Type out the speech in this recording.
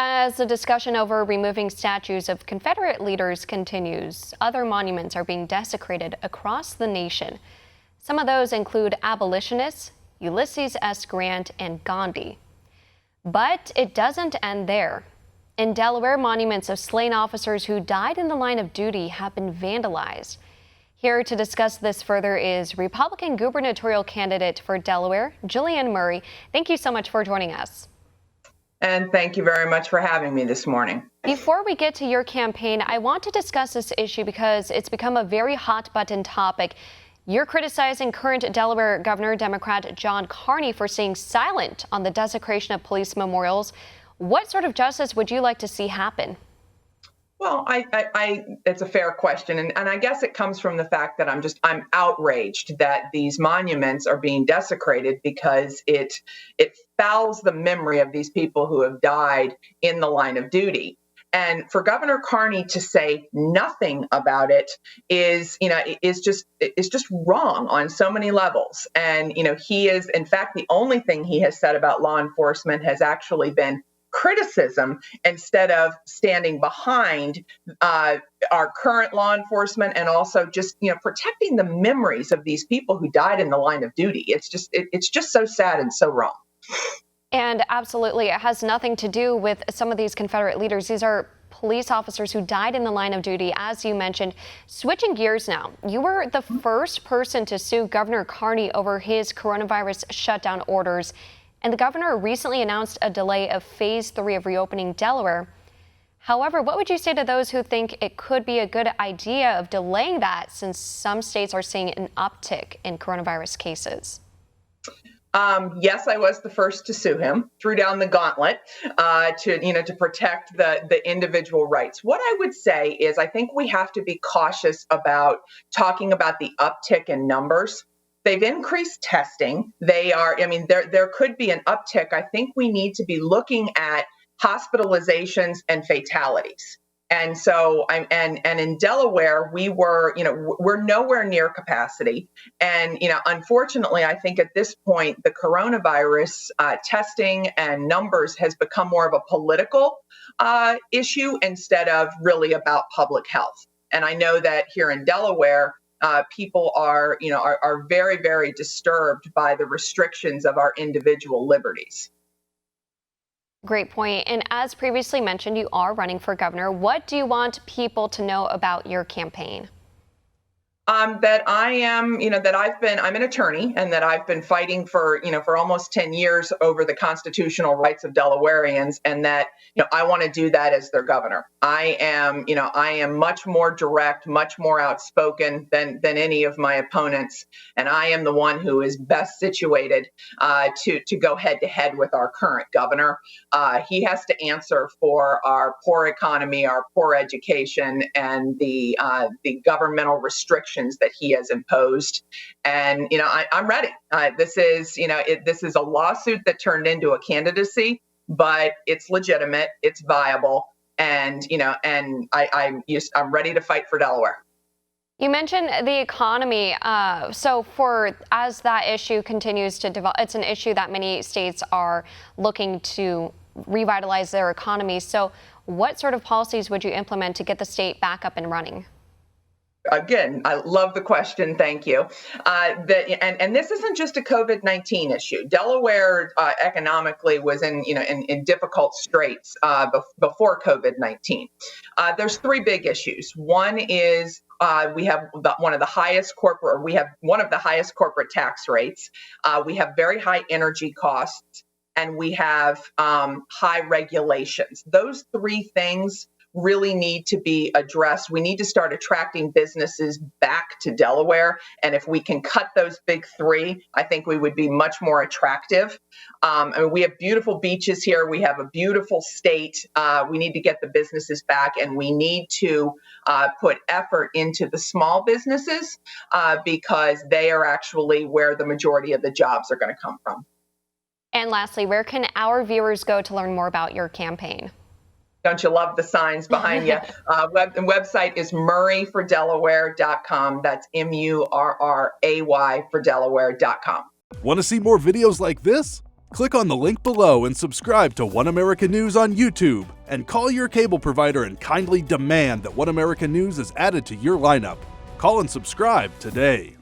As the discussion over removing statues of Confederate leaders continues, other monuments are being desecrated across the nation. Some of those include abolitionists, Ulysses S. Grant, and Gandhi. But it doesn't end there. In Delaware, monuments of slain officers who died in the line of duty have been vandalized. Here to discuss this further is Republican gubernatorial candidate for Delaware, Julianne Murray. Thank you so much for joining us. And thank you very much for having me this morning. Before we get to your campaign, I want to discuss this issue because it's become a very hot button topic. You're criticizing current Delaware Governor Democrat John Carney for staying silent on the desecration of police memorials. What sort of justice would you like to see happen? Well, it's a fair question. And I guess it comes from the fact that I'm outraged that these monuments are being desecrated because it fouls the memory of these people who have died in the line of duty. And for Governor Carney to say nothing about it is just wrong on so many levels. And, he is, in fact, the only thing he has said about law enforcement has actually been criticism instead of standing behind our current law enforcement and also just protecting the memories of these people who died in the line of duty. It's just so sad and so wrong. And absolutely, it has nothing to do with some of these Confederate leaders. These are police officers who died in the line of duty, as you mentioned. Switching gears now, you were the first person to sue Governor Carney over his coronavirus shutdown orders. And the governor recently announced a delay of phase 3 of reopening Delaware. However, what would you say to those who think it could be a good idea of delaying that since some states are seeing an uptick in coronavirus cases? Yes, I was the first to sue him, threw down the gauntlet to protect the individual rights. What I would say is I think we have to be cautious about talking about the uptick in numbers. They've increased testing. There could be an uptick. I think we need to be looking at hospitalizations and fatalities. And so in Delaware, we're nowhere near capacity. And, unfortunately, I think at this point, the coronavirus testing and numbers has become more of a political issue instead of really about public health. And I know that here in Delaware, people are very, very disturbed by the restrictions of our individual liberties. Great point. And as previously mentioned, you are running for governor. What do you want people to know about your campaign? That I am, I'm an attorney and that I've been fighting for almost 10 years over the constitutional rights of Delawareans, and that, I want to do that as their governor. I am much more direct, much more outspoken than any of my opponents. And I am the one who is best situated to go head to head with our current governor. He has to answer for our poor economy, our poor education, and the governmental restrictions that he has imposed. And, I'm ready. This is a lawsuit that turned into a candidacy, but it's legitimate, it's viable. And, I'm ready to fight for Delaware. You mentioned the economy. As that issue continues to develop, it's an issue that many states are looking to revitalize their economy. So what sort of policies would you implement to get the state back up and running? Again, I love the question. Thank you. And this isn't just a COVID-19 issue. Delaware economically was in difficult straits before COVID-19. There's three big issues. One is we have one of the highest corporate tax rates. We have very high energy costs, and we have high regulations. Those three things really need to be addressed. We need to start attracting businesses back to Delaware. And if we can cut those big three, I think we would be much more attractive. We have beautiful beaches here. We have a beautiful state. We need to get the businesses back, and we need to put effort into the small businesses because they are actually where the majority of the jobs are going to come from. And lastly, where can our viewers go to learn more about your campaign? Don't you love the signs behind you? The website is murrayfordelaware.com. That's MURRAY for Delaware.com. Want to see more videos like this? Click on the link below and subscribe to One America News on YouTube, and call your cable provider and kindly demand that One America News is added to your lineup. Call and subscribe today.